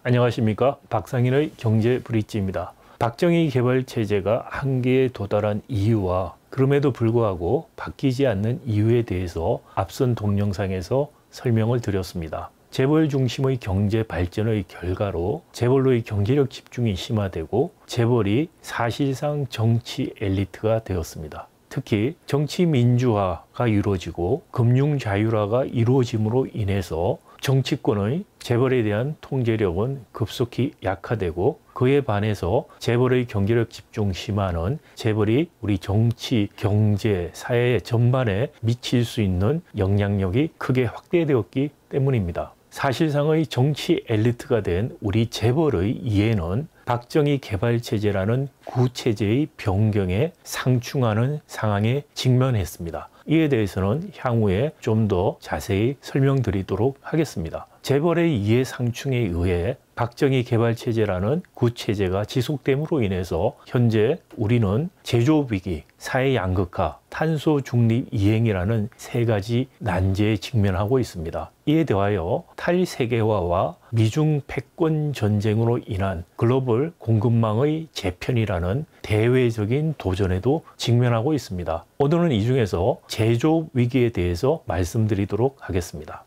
안녕하십니까. 박상인의 경제브릿지입니다. 박정희 개발체제가 한계에 도달한 이유와 그럼에도 불구하고 바뀌지 않는 이유에 대해서 앞선 동영상에서 설명을 드렸습니다. 재벌 중심의 경제 발전의 결과로 재벌로의 경제력 집중이 심화되고 재벌이 사실상 정치 엘리트가 되었습니다. 특히 정치 민주화가 이루어지고 금융 자율화가 이루어짐으로 인해서 정치권의 재벌에 대한 통제력은 급속히 약화되고 그에 반해서 재벌의 경제력 집중 심화는 재벌이 우리 정치, 경제, 사회 전반에 미칠 수 있는 영향력이 크게 확대되었기 때문입니다. 사실상의 정치 엘리트가 된 우리 재벌의 이해는 박정희 개발체제라는 구체제의 변경에 상충하는 상황에 직면했습니다. 이에 대해서는 향후에 좀 더 자세히 설명드리도록 하겠습니다. 재벌의 이해 상충에 의해 박정희 개발체제라는 구체제가 지속됨으로 인해서 현재 우리는 제조업 위기, 사회 양극화, 탄소 중립 이행이라는 세 가지 난제에 직면하고 있습니다. 이에 대하여 탈세계화와 미중 패권 전쟁으로 인한 글로벌 공급망의 재편이라는 대외적인 도전에도 직면하고 있습니다. 오늘은 이 중에서 제조업 위기에 대해서 말씀드리도록 하겠습니다.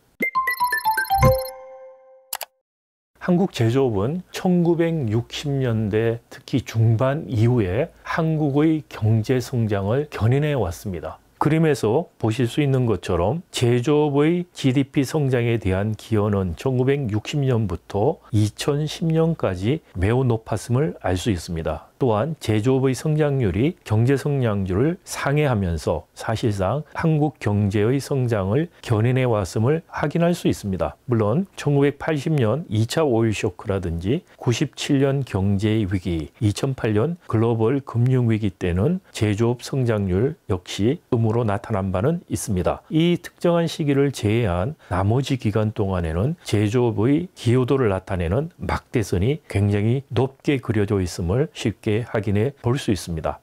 한국 제조업은 1960년대 특히 중반 이후에 한국의 경제 성장을 견인해 왔습니다. 그림에서 보실 수 있는 것처럼 제조업의 GDP 성장에 대한 기여는 1960년부터 2010년까지 매우 높았음을 알 수 있습니다. 또한 제조업의 성장률이 경제 성장률을 상회하면서 사실상 한국 경제의 성장을 견인해 왔음을 확인할 수 있습니다. 물론 1980년 2차 오일 쇼크라든지 97년 경제 위기, 2008년 글로벌 금융 위기 때는 제조업 성장률 역시 음으로 나타난 바는 있습니다. 이 특정한 시기를 제외한 나머지 기간 동안에는 제조업의 기여도를 나타내는 막대선이 굉장히 높게 그려져 있음을 쉽게 확인해 볼 수 있습니다.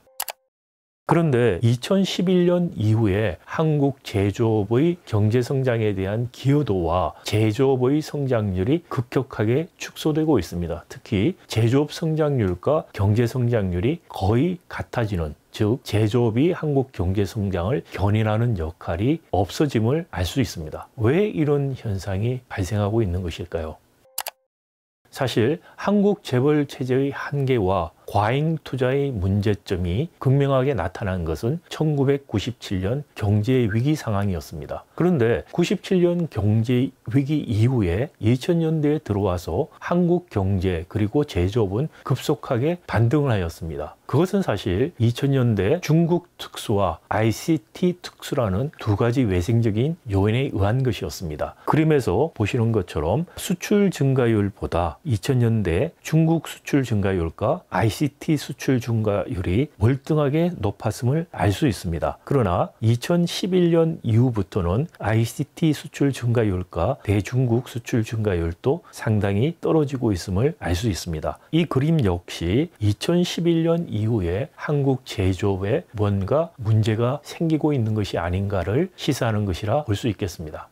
그런데 2011년 이후에 한국 제조업의 경제 성장에 대한 기여도와 제조업의 성장률이 급격하게 축소되고 있습니다. 특히 제조업 성장률과 경제 성장률이 거의 같아지는, 즉 제조업이 한국 경제 성장을 견인하는 역할이 없어짐을 알 수 있습니다. 왜 이런 현상이 발생하고 있는 것일까요? 사실 한국 재벌 체제의 한계와 과잉 투자의 문제점이 극명하게 나타난 것은 1997년 경제 위기 상황이었습니다. 그런데 97년 경제 위기 이후에 2000년대에 들어와서 한국 경제 그리고 제조업은 급속하게 반등을 하였습니다. 그것은 사실 2000년대 중국 특수와 ICT 특수라는 두 가지 외생적인 요인에 의한 것이었습니다. 그림에서 보시는 것처럼 수출 증가율보다 2000년대 중국 수출 증가율과 ICT 수출 증가율이 월등하게 높았음을 알 수 있습니다. 그러나 2011년 이후부터는 ICT 수출 증가율과 대중국 수출 증가율도 상당히 떨어지고 있음을 알 수 있습니다. 이 그림 역시 2011년 이후에 한국 제조업에 뭔가 문제가 생기고 있는 것이 아닌가를 시사하는 것이라 볼 수 있겠습니다.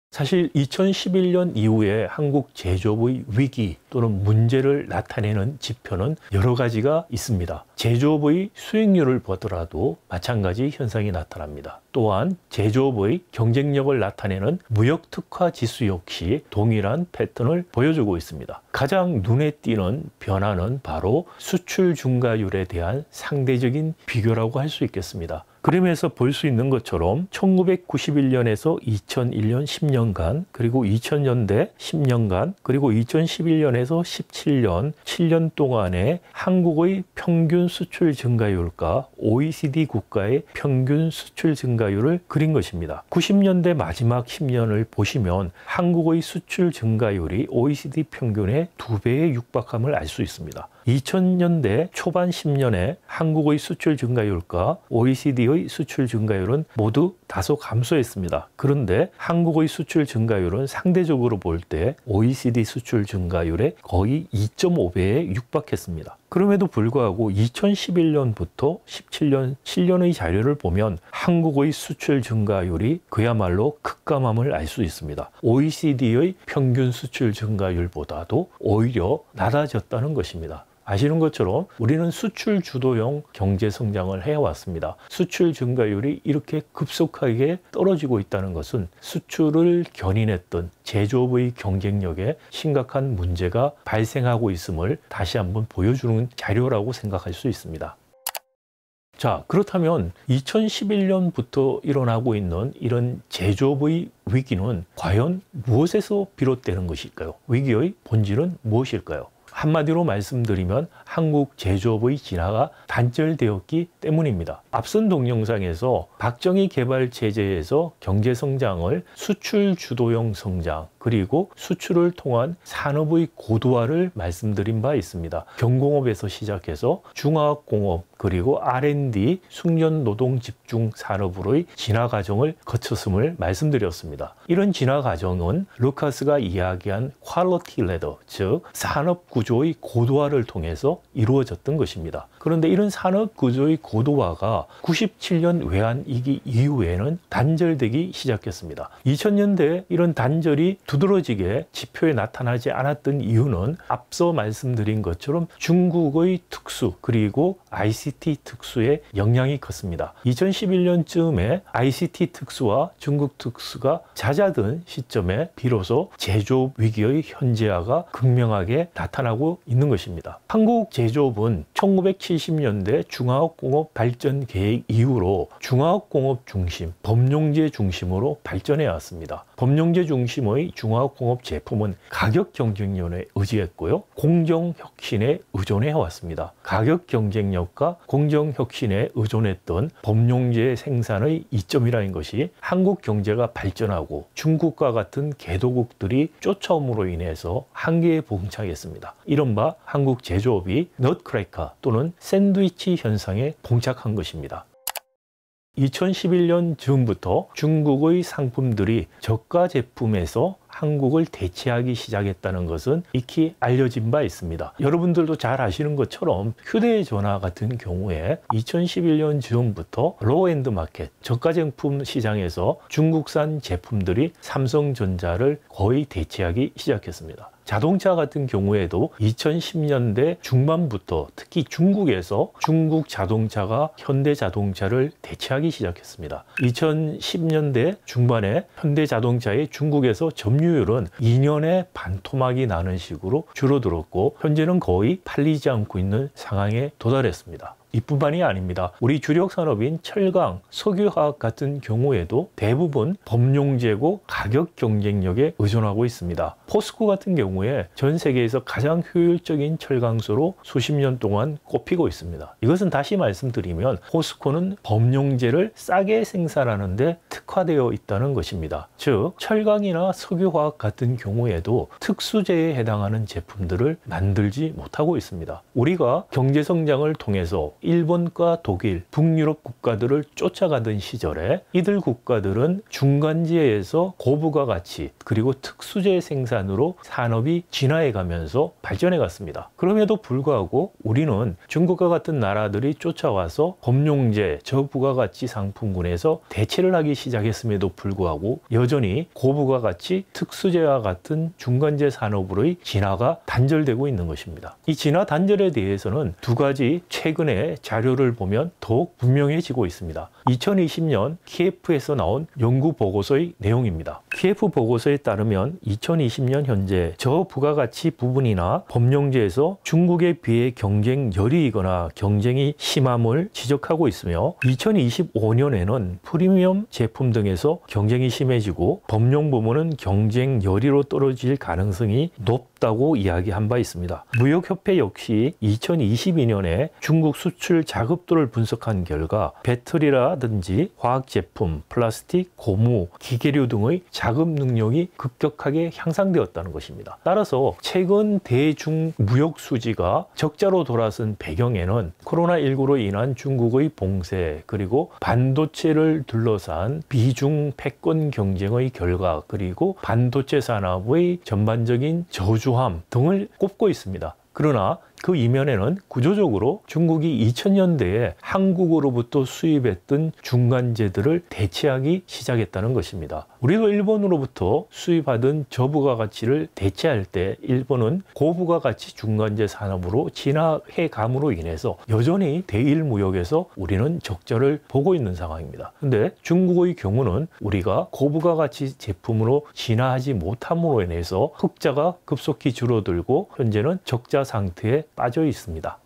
사실 2011년 이후에 한국 제조업의 위기 또는 문제를 나타내는 지표는 여러 가지가 있습니다. 제조업의 수익률을 보더라도 마찬가지 현상이 나타납니다. 또한 제조업의 경쟁력을 나타내는 무역특화 지수 역시 동일한 패턴을 보여주고 있습니다. 가장 눈에 띄는 변화는 바로 수출 증가율에 대한 상대적인 비교라고 할 수 있겠습니다. 그림에서 볼 수 있는 것처럼 1991년에서 2001년 10년간 그리고 2000년대 10년간 그리고 2011년에서 17년 7년 동안의 한국의 평균 수출 증가율과 OECD 국가의 평균 수출 증가율을 그린 것입니다. 90년대 마지막 10년을 보시면 한국의 수출 증가율이 OECD 평균의 2배에 육박함을 알 수 있습니다. 2000년대 초반 10년에 한국의 수출 증가율과 OECD의 수출 증가율은 모두 다소 감소했습니다. 그런데 한국의 수출 증가율은 상대적으로 볼 때 OECD 수출 증가율의 거의 2.5배에 육박했습니다. 그럼에도 불구하고 2011년부터 17년 7년의 자료를 보면 한국의 수출 증가율이 그야말로 급감함을 알 수 있습니다. OECD의 평균 수출 증가율보다도 오히려 낮아졌다는 것입니다. 아시는 것처럼 우리는 수출 주도형 경제 성장을 해왔습니다. 수출 증가율이 이렇게 급속하게 떨어지고 있다는 것은 수출을 견인했던 제조업의 경쟁력에 심각한 문제가 발생하고 있음을 다시 한번 보여주는 자료라고 생각할 수 있습니다. 자, 그렇다면 2011년부터 일어나고 있는 이런 제조업의 위기는 과연 무엇에서 비롯되는 것일까요? 위기의 본질은 무엇일까요? 한마디로 말씀드리면 한국 제조업의 진화가 단절되었기 때문입니다. 앞선 동영상에서 박정희 개발 체제에서 경제 성장을 수출 주도형 성장 그리고 수출을 통한 산업의 고도화를 말씀드린 바 있습니다. 경공업에서 시작해서 중화학공업 그리고 R&D 숙련 노동 집중 산업으로의 진화 과정을 거쳤음을 말씀드렸습니다. 이런 진화 과정은 루카스가 이야기한 퀄리티 레더, 즉 산업 구조의 고도화를 통해서 이루어졌던 것입니다. 그런데 이런 산업 구조의 고도화가 97년 외환위기 이후에는 단절되기 시작했습니다. 2000년대 이런 단절이 두드러지게 지표에 나타나지 않았던 이유는 앞서 말씀드린 것처럼 중국의 특수 그리고 ICT 특수의 영향이 컸습니다. 2011년쯤에 ICT 특수와 중국 특수가 잦아든 시점에 비로소 제조업 위기의 현재화가 극명하게 나타나고 있는 것입니다. 한국 제조업은 1970년대 중화학공업 발전 계획 이후로 중화학공업 중심, 범용제 중심으로 발전해 왔습니다. 범용제 중심의 중화학공업 제품은 가격 경쟁력에 의지했고요. 공정 혁신에 의존해 왔습니다. 가격 경쟁력과 공정 혁신에 의존했던 범용제 생산의 이점이라는 것이 한국 경제가 발전하고 중국과 같은 개도국들이 쫓아옴으로 인해서 한계에 봉착했습니다. 이른바 한국 제조업이 넛크래커 또는 샌드위치 현상에 봉착한 것입니다. 2011년 즈음부터 중국의 상품들이 저가 제품에서 한국을 대체하기 시작했다는 것은 익히 알려진 바 있습니다. 여러분들도 잘 아시는 것처럼 휴대전화 같은 경우에 2011년 즈음부터 로우엔드 마켓, 저가 제품 시장에서 중국산 제품들이 삼성전자를 거의 대체하기 시작했습니다. 자동차 같은 경우에도 2010년대 중반부터 특히 중국에서 중국 자동차가 현대 자동차를 대체하기 시작했습니다. 2010년대 중반에 현대 자동차의 중국에서 점유율은 2년에 반토막이 나는 식으로 줄어들었고 현재는 거의 팔리지 않고 있는 상황에 도달했습니다. 이뿐만이 아닙니다. 우리 주력 산업인 철강, 석유화학 같은 경우에도 대부분 범용제고 가격 경쟁력에 의존하고 있습니다. 포스코 같은 경우에 전 세계에서 가장 효율적인 철강소로 수십 년 동안 꼽히고 있습니다. 이것은 다시 말씀드리면 포스코는 범용제를 싸게 생산하는 데 특화되어 있다는 것입니다. 즉 철강이나 석유화학 같은 경우에도 특수제에 해당하는 제품들을 만들지 못하고 있습니다. 우리가 경제성장을 통해서 일본과 독일, 북유럽 국가들을 쫓아가던 시절에 이들 국가들은 중간지대에서 고부가 가치 그리고 특수제 생산으로 산업이 진화해 가면서 발전해 갔습니다. 그럼에도 불구하고 우리는 중국과 같은 나라들이 쫓아와서 범용제, 저부가가치 상품군에서 대체를 하기 시작했음에도 불구하고 여전히 고부가가치, 특수제와 같은 중간재 산업으로의 진화가 단절되고 있는 것입니다. 이 진화 단절에 대해서는 두 가지 최근에 자료를 보면 더욱 분명해지고 있습니다. 2020년 KF에서 나온 연구 보고서의 내용입니다. KF 보고서에 따르면 2020년 현재 저부가가치 부분이나 범용제에서 중국에 비해 경쟁열이거나 경쟁이 심함을 지적하고 있으며 2025년에는 프리미엄 제품 등에서 경쟁이 심해지고 범용 부문은 경쟁열이로 떨어질 가능성이 높다고 이야기한 바 있습니다. 무역협회 역시 2022년에 중국 수출 자급도를 분석한 결과 배터리라든지 화학제품, 플라스틱, 고무, 기계류 등의 자급 능력이 급격하게 향상되었다는 것입니다. 따라서 최근 대중 무역 수지가 적자로 돌아선 배경에는 코로나19로 인한 중국의 봉쇄 그리고 반도체를 둘러싼 비중 패권 경쟁의 결과 그리고 반도체 산업의 전반적인 저주함 등을 꼽고 있습니다. 그러나 그 이면에는 구조적으로 중국이 2000년대에 한국으로부터 수입했던 중간재들을 대체하기 시작했다는 것입니다. 우리도 일본으로부터 수입하던 저부가가치를 대체할 때 일본은 고부가가치 중간재 산업으로 진화해 감으로 인해서 여전히 대일 무역에서 우리는 적자를 보고 있는 상황입니다. 근데 중국의 경우는 우리가 고부가가치 제품으로 진화하지 못함으로 인해서 흑자가 급속히 줄어들고 현재는 적자 상태에 빠져 있습니다.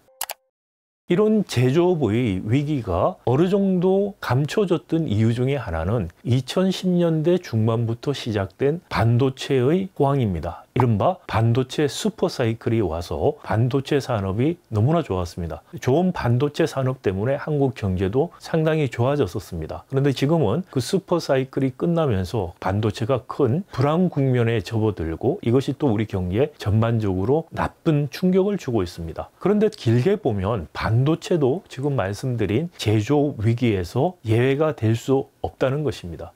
이런 제조업의 위기가 어느 정도 감춰졌던 이유 중에 하나는 2010년대 중반부터 시작된 반도체의 호황입니다. 이른바 반도체 슈퍼사이클이 와서 반도체 산업이 너무나 좋았습니다. 좋은 반도체 산업 때문에 한국 경제도 상당히 좋아졌었습니다. 그런데 지금은 그 슈퍼사이클이 끝나면서 반도체가 큰 불황 국면에 접어들고 이것이 또 우리 경제에 전반적으로 나쁜 충격을 주고 있습니다. 그런데 길게 보면 반도체도 지금 말씀드린 제조 위기에서 예외가 될 수 없다는 것입니다.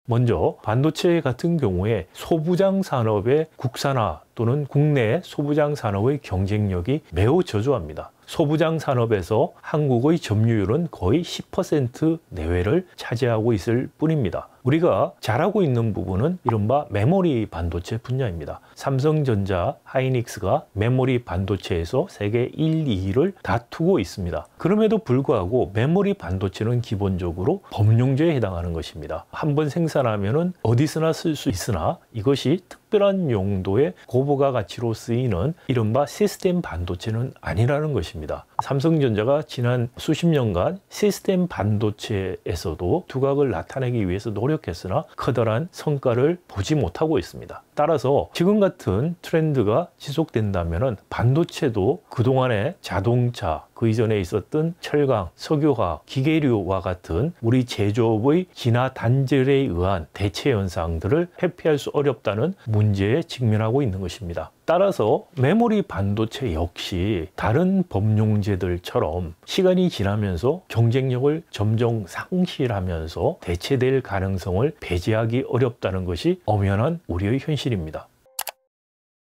먼저 반도체 같은 경우에 소부장 산업의 국산화 또는 국내 소부장 산업의 경쟁력이 매우 저조합니다. 소부장 산업에서 한국의 점유율은 거의 10% 내외를 차지하고 있을 뿐입니다. 우리가 잘하고 있는 부분은 이른바 메모리 반도체 분야입니다. 삼성전자, 하이닉스가 메모리 반도체에서 세계 1, 2위를 다투고 있습니다. 그럼에도 불구하고 메모리 반도체는 기본적으로 범용제에 해당하는 것입니다. 한번 생산하면은 어디서나 쓸 수 있으나 이것이 특별한 용도의 고부가 가치로 쓰이는 이른바 시스템 반도체는 아니라는 것입니다. 삼성전자가 지난 수십 년간 시스템 반도체에서도 두각을 나타내기 위해서 노력했으나 커다란 성과를 보지 못하고 있습니다. 따라서 지금 같은 트렌드가 지속된다면 반도체도 그동안의 자동차, 그 이전에 있었던 철강, 석유화학, 기계류와 같은 우리 제조업의 진화 단절에 의한 대체 현상들을 회피할 수 어렵다는 문제에 직면하고 있는 것입니다. 따라서 메모리 반도체 역시 다른 범용제들처럼 시간이 지나면서 경쟁력을 점점 상실하면서 대체될 가능성을 배제하기 어렵다는 것이 엄연한 우리의 현실입니다.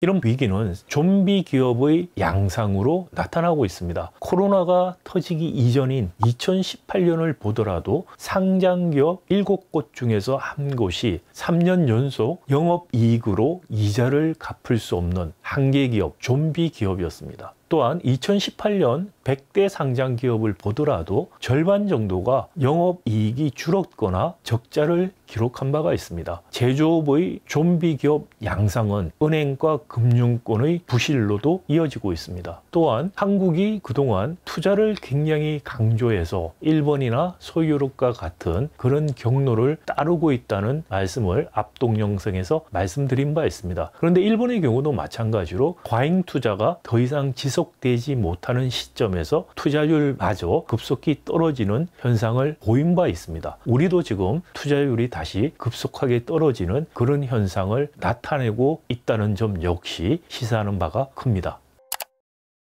이런 위기는 좀비 기업의 양상으로 나타나고 있습니다. 코로나가 터지기 이전인 2018년을 보더라도 상장 기업 7곳 중에서 한 곳이 3년 연속 영업이익으로 이자를 갚을 수 없는 한계 기업, 좀비 기업이었습니다. 또한 2018년 100대 상장 기업을 보더라도 절반 정도가 영업이익이 줄었거나 적자를 기록한 바가 있습니다. 제조업의 좀비 기업 양상은 은행과 금융권의 부실로도 이어지고 있습니다. 또한 한국이 그동안 투자를 굉장히 강조해서 일본이나 소유럽과 같은 그런 경로를 따르고 있다는 말씀을 앞동 영상에서 말씀드린 바 있습니다. 그런데 일본의 경우도 마찬가지로 과잉 투자가 더 이상 지속되지 못하는 시점에서 투자율마저 급속히 떨어지는 현상을 보인 바 있습니다. 우리도 지금 투자율이 다시 급속하게 떨어지는 그런 현상을 나타내고 있다는 점 역시 시사하는 바가 큽니다.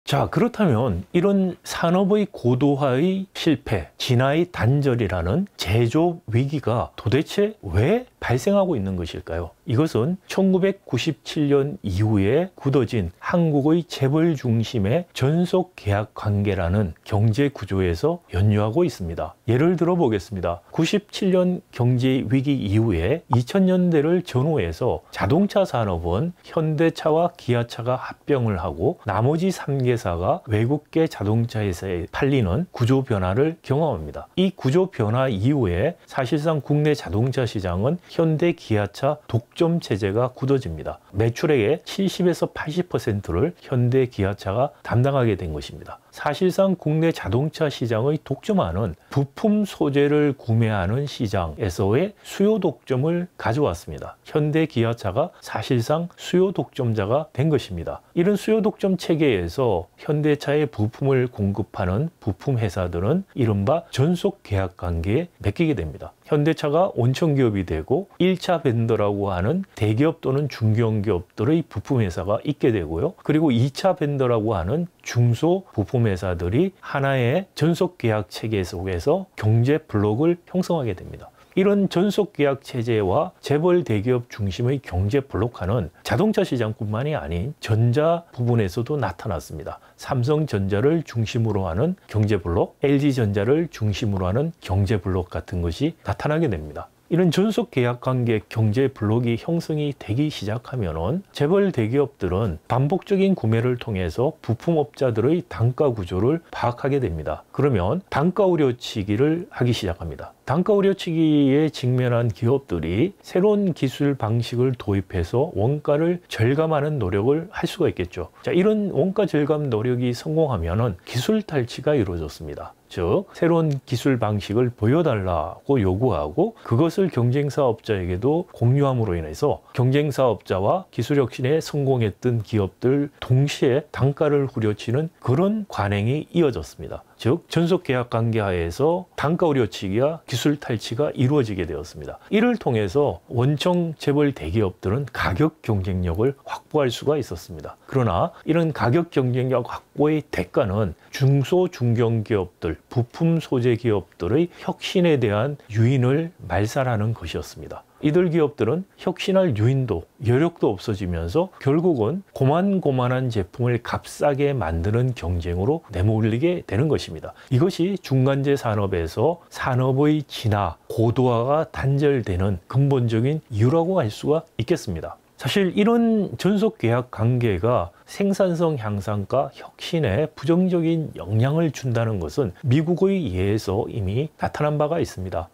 자, 그렇다면 이런 산업의 고도화의 실패, 진화의 단절이라는 제조업 위기가 도대체 왜 발생하고 있는 것일까요? 이것은 1997년 이후에 굳어진 한국의 재벌 중심의 전속 계약 관계라는 경제 구조에서 연유하고 있습니다. 예를 들어 보겠습니다. 97년 경제 위기 이후에 2000년대를 전후해서 자동차 산업은 현대차와 기아차가 합병을 하고 나머지 3개사가 외국계 자동차 회사에 팔리는 구조 변화를 경험합니다. 이 구조 변화 이후에 사실상 국내 자동차 시장은 현대 기아차 독점 체제가 굳어집니다. 매출액의 70에서 80%를 현대 기아차가 담당하게 된 것입니다. 사실상 국내 자동차 시장의 독점하는 부품 소재를 구매하는 시장에서의 수요 독점을 가져왔습니다. 현대 기아차가 사실상 수요 독점자가 된 것입니다. 이런 수요 독점 체계에서 현대차의 부품을 공급하는 부품 회사들은 이른바 전속 계약 관계에 맡기게 됩니다. 현대차가 온천기업이 되고 1차 벤더라고 하는 대기업 또는 중견기업들의 부품 회사가 있게 되고요. 그리고 2차 벤더라고 하는 중소 부품 회사들이 하나의 전속 계약 체계 속에서 경제 블록을 형성하게 됩니다. 이런 전속계약 체제와 재벌 대기업 중심의 경제 블록화는 자동차 시장뿐만이 아닌 전자 부분에서도 나타났습니다. 삼성전자를 중심으로 하는 경제 블록, LG전자를 중심으로 하는 경제 블록 같은 것이 나타나게 됩니다. 이런 전속 계약 관계 경제 블록이 형성이 되기 시작하면은 재벌 대기업들은 반복적인 구매를 통해서 부품업자들의 단가 구조를 파악하게 됩니다. 그러면 단가 우려치기를 하기 시작합니다. 단가 우려치기에 직면한 기업들이 새로운 기술 방식을 도입해서 원가를 절감하는 노력을 할 수가 있겠죠. 자, 이런 원가 절감 노력이 성공하면은 기술 탈취가 이루어졌습니다. 즉, 새로운 기술 방식을 보여달라고 요구하고 그것을 경쟁사업자에게도 공유함으로 인해서 경쟁사업자와 기술 혁신에 성공했던 기업들 동시에 단가를 후려치는 그런 관행이 이어졌습니다. 즉, 전속계약 관계 하에서 단가 우려치기와 기술 탈취가 이루어지게 되었습니다. 이를 통해서 원청 재벌 대기업들은 가격 경쟁력을 확보할 수가 있었습니다. 그러나 이런 가격 경쟁력 확보의 대가는 중소 중견기업들, 부품 소재 기업들의 혁신에 대한 유인을 말살하는 것이었습니다. 이들 기업들은 혁신할 유인도, 여력도 없어지면서 결국은 고만고만한 제품을 값싸게 만드는 경쟁으로 내몰리게 되는 것입니다. 이것이 중간재 산업에서 산업의 진화, 고도화가 단절되는 근본적인 이유라고 할 수가 있겠습니다. 사실 이런 전속계약 관계가 생산성 향상과 혁신에 부정적인 영향을 준다는 것은 미국의 예에서 이미 나타난 바가 있습니다.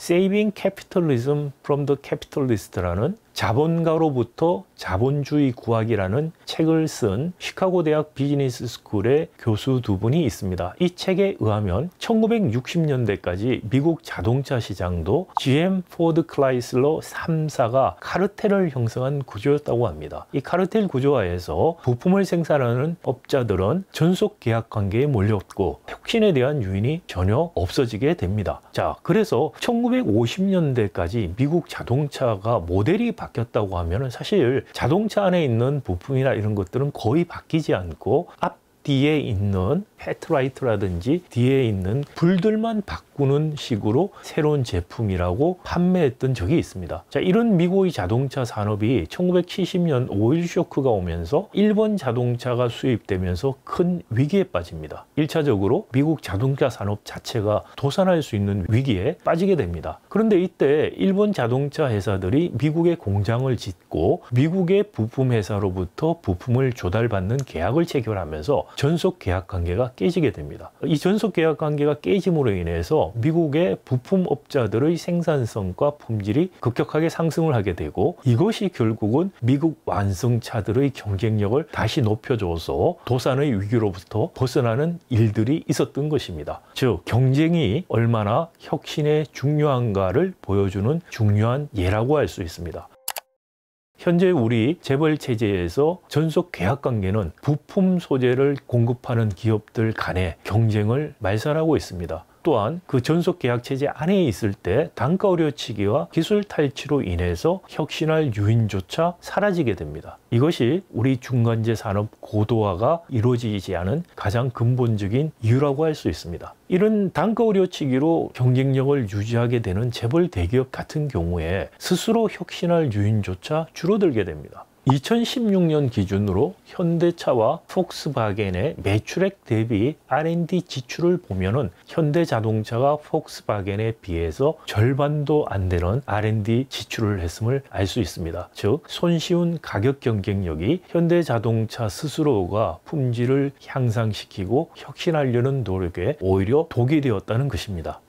Saving Capitalism from the Capitalist라는 자본가로부터 자본주의 구하기라는 책을 쓴 시카고 대학 비즈니스 스쿨의 교수 두 분이 있습니다. 이 책에 의하면 1960년대까지 미국 자동차 시장도 GM, 포드, 클라이슬러 3사가 카르텔을 형성한 구조였다고 합니다. 이 카르텔 구조하에서 부품을 생산하는 업자들은 전속 계약 관계에 몰렸고 혁신에 대한 유인이 전혀 없어지게 됩니다. 자, 그래서 1950년대까지 미국 자동차가 모델이 바뀌었다고 하면 사실 자동차 안에 있는 부품이나 이런 것들은 거의 바뀌지 않고 앞뒤에 있는 헤드라이트라든지 뒤에 있는 불들만 바꾸는 식으로 새로운 제품이라고 판매했던 적이 있습니다. 자, 이런 미국의 자동차 산업이 1970년 오일 쇼크가 오면서 일본 자동차가 수입되면서 큰 위기에 빠집니다. 1차적으로 미국 자동차 산업 자체가 도산할 수 있는 위기에 빠지게 됩니다. 그런데 이때 일본 자동차 회사들이 미국에 공장을 짓고 미국의 부품 회사로부터 부품을 조달받는 계약을 체결하면서 전속 계약 관계가 깨지게 됩니다. 이 전속 계약 관계가 깨짐으로 인해서 미국의 부품업자들의 생산성과 품질이 급격하게 상승을 하게 되고 이것이 결국은 미국 완성차들의 경쟁력을 다시 높여줘서 도산의 위기로부터 벗어나는 일들이 있었던 것입니다. 즉, 경쟁이 얼마나 혁신에 중요한가를 보여주는 중요한 예라고 할 수 있습니다. 현재 우리 재벌 체제에서 전속 계약 관계는 부품 소재를 공급하는 기업들 간의 경쟁을 말살하고 있습니다. 또한 그 전속 계약 체제 안에 있을 때 단가 우려치기와 기술 탈취로 인해서 혁신할 유인조차 사라지게 됩니다. 이것이 우리 중간재 산업 고도화가 이루어지지 않은 가장 근본적인 이유라고 할 수 있습니다. 이런 단가 우려치기로 경쟁력을 유지하게 되는 재벌 대기업 같은 경우에 스스로 혁신할 유인조차 줄어들게 됩니다. 2016년 기준으로 현대차와 폭스바겐의 매출액 대비 R&D 지출을 보면은 현대자동차가 폭스바겐에 비해서 절반도 안 되는 R&D 지출을 했음을 알 수 있습니다. 즉, 손쉬운 가격 경쟁력이 현대자동차 스스로가 품질을 향상시키고 혁신하려는 노력에 오히려 독이 되었다는 것입니다.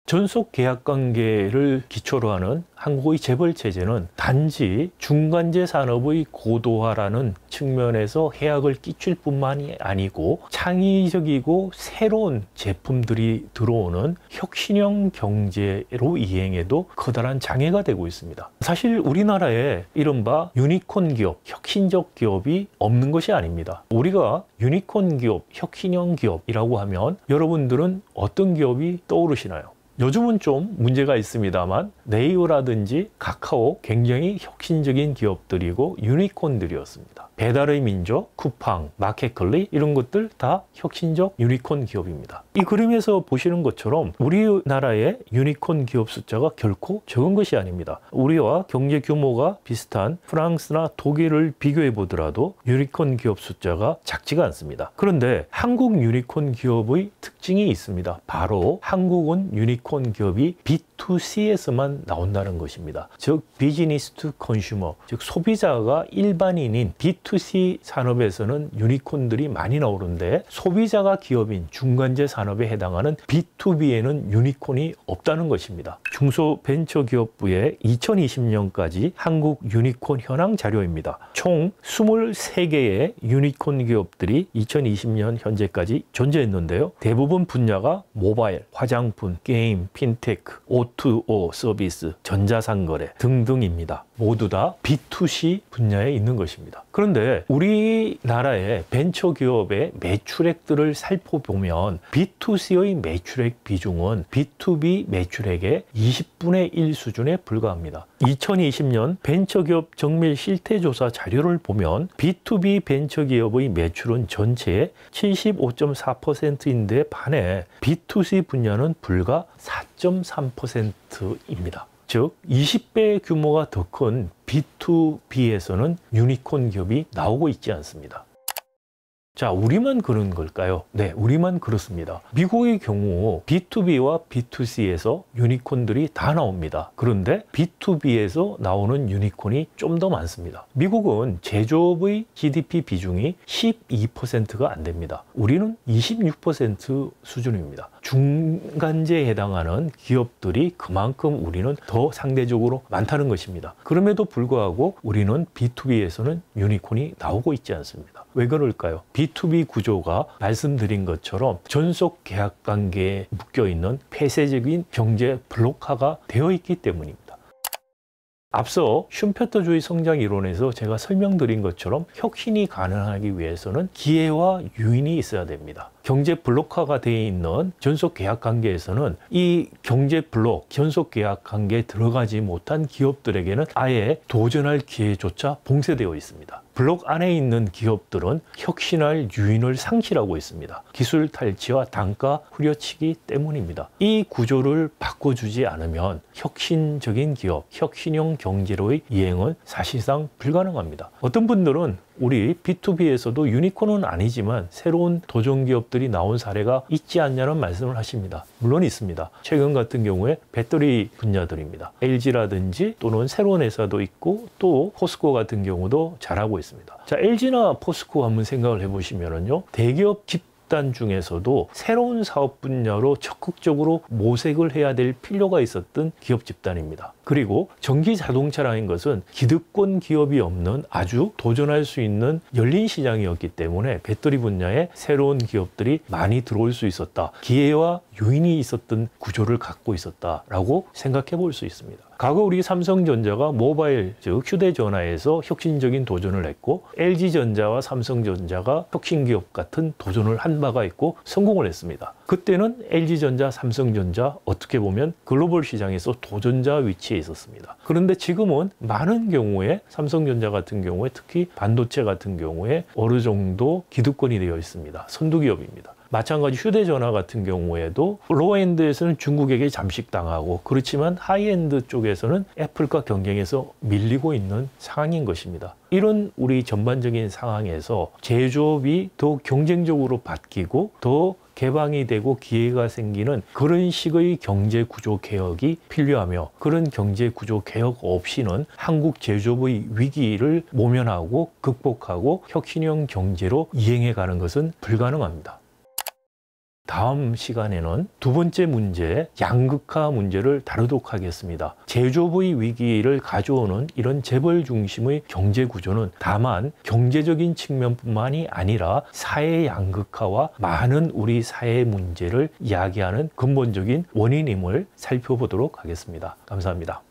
전속 계약 관계를 기초로 하는 한국의 재벌 체제는 단지 중간재 산업의 고도화라는 측면에서 해악을 끼칠 뿐만이 아니고 창의적이고 새로운 제품들이 들어오는 혁신형 경제로 이행에도 커다란 장애가 되고 있습니다. 사실 우리나라에 이른바 유니콘 기업, 혁신적 기업이 없는 것이 아닙니다. 우리가 유니콘 기업, 혁신형 기업이라고 하면 여러분들은 어떤 기업이 떠오르시나요? 요즘은 좀 문제가 있습니다만 네이버라든지 카카오 굉장히 혁신적인 기업들이고 유니콘들이었습니다. 배달의 민족, 쿠팡, 마켓컬리 이런 것들 다 혁신적 유니콘 기업입니다. 이 그림에서 보시는 것처럼 우리나라의 유니콘 기업 숫자가 결코 적은 것이 아닙니다. 우리와 경제 규모가 비슷한 프랑스나 독일을 비교해 보더라도 유니콘 기업 숫자가 작지가 않습니다. 그런데 한국 유니콘 기업의 특징이 있습니다. 바로 한국은 유니콘 기업이 B2C에서만 나온다는 것입니다. 즉 비즈니스 투 컨슈머, 즉 소비자가 일반인인 B2C 산업에서는 유니콘들이 많이 나오는데 소비자가 기업인 중간재 산업에 해당하는 B2B에는 유니콘이 없다는 것입니다. 중소벤처기업부의 2020년까지 한국 유니콘 현황 자료입니다. 총 23개의 유니콘 기업들이 2020년 현재까지 존재했는데요. 대부분 분야가 모바일, 화장품, 게임, 핀테크, O2O 서비스, 전자상거래 등등입니다. 모두 다 B2C 분야에 있는 것입니다. 그런데 우리나라의 벤처기업의 매출액들을 살펴보면 B2C의 매출액 비중은 B2B 매출액의 20분의 1 수준에 불과합니다. 2020년 벤처기업 정밀 실태조사 자료를 보면 B2B 벤처기업의 매출은 전체의 75.4%인데 반해 B2C 분야는 불과 4.3%입니다. 즉 20배 규모가 더 큰 B2B에서는 유니콘 기업이 나오고 있지 않습니다. 자, 우리만 그런 걸까요? 네, 우리만 그렇습니다. 미국의 경우 B2B와 B2C에서 유니콘들이 다 나옵니다. 그런데 B2B에서 나오는 유니콘이 좀 더 많습니다. 미국은 제조업의 GDP 비중이 12%가 안 됩니다. 우리는 26% 수준입니다. 중간재에 해당하는 기업들이 그만큼 우리는 더 상대적으로 많다는 것입니다. 그럼에도 불구하고 우리는 B2B에서는 유니콘이 나오고 있지 않습니다. 왜 그럴까요? B2B 구조가 말씀드린 것처럼 전속 계약 관계에 묶여 있는 폐쇄적인 경제 블록화가 되어 있기 때문입니다. 앞서 슈페르트주의 성장 이론에서 제가 설명드린 것처럼 혁신이 가능하기 위해서는 기회와 유인이 있어야 됩니다. 경제 블록화가 되어 있는 전속 계약 관계에서는 이 경제 블록, 전속 계약 관계에 들어가지 못한 기업들에게는 아예 도전할 기회조차 봉쇄되어 있습니다. 블록 안에 있는 기업들은 혁신할 유인을 상실하고 있습니다. 기술 탈취와 단가 후려치기 때문입니다. 이 구조를 바꿔주지 않으면 혁신적인 기업, 혁신형 경제로의 이행은 사실상 불가능합니다. 어떤 분들은 우리 B2B에서도 유니콘은 아니지만 새로운 도전 기업들이 나온 사례가 있지 않냐는 말씀을 하십니다. 물론 있습니다. 최근 같은 경우에 배터리 분야들입니다. LG라든지 또는 새로운 회사도 있고 또 포스코 같은 경우도 잘하고 있습니다. 자, LG나 포스코 한번 생각을 해보시면요. 대기업 집단 중에서도 새로운 사업 분야로 적극적으로 모색을 해야 될 필요가 있었던 기업 집단입니다. 그리고 전기 자동차라는 것은 기득권 기업이 없는 아주 도전할 수 있는 열린 시장이었기 때문에 배터리 분야에 새로운 기업들이 많이 들어올 수 있었다. 기회와 요인이 있었던 구조를 갖고 있었다라고 생각해 볼 수 있습니다. 과거 우리 삼성전자가 모바일, 즉 휴대전화에서 혁신적인 도전을 했고 LG전자와 삼성전자가 혁신기업 같은 도전을 한 바가 있고 성공을 했습니다. 그때는 LG전자, 삼성전자 어떻게 보면 글로벌 시장에서 도전자 위치에 있었습니다. 그런데 지금은 많은 경우에 삼성전자 같은 경우에 특히 반도체 같은 경우에 어느 정도 기득권이 되어 있습니다. 선두기업입니다. 마찬가지 휴대전화 같은 경우에도 로우엔드에서는 중국에게 잠식당하고 그렇지만 하이엔드 쪽에서는 애플과 경쟁해서 밀리고 있는 상황인 것입니다. 이런 우리 전반적인 상황에서 제조업이 더 경쟁적으로 바뀌고 더 개방이 되고 기회가 생기는 그런 식의 경제 구조 개혁이 필요하며 그런 경제 구조 개혁 없이는 한국 제조업의 위기를 모면하고 극복하고 혁신형 경제로 이행해 가는 것은 불가능합니다. 다음 시간에는 두 번째 문제, 양극화 문제를 다루도록 하겠습니다. 제조업의 위기를 가져오는 이런 재벌 중심의 경제 구조는 다만 경제적인 측면뿐만이 아니라 사회 양극화와 많은 우리 사회 문제를 이야기하는 근본적인 원인임을 살펴보도록 하겠습니다. 감사합니다.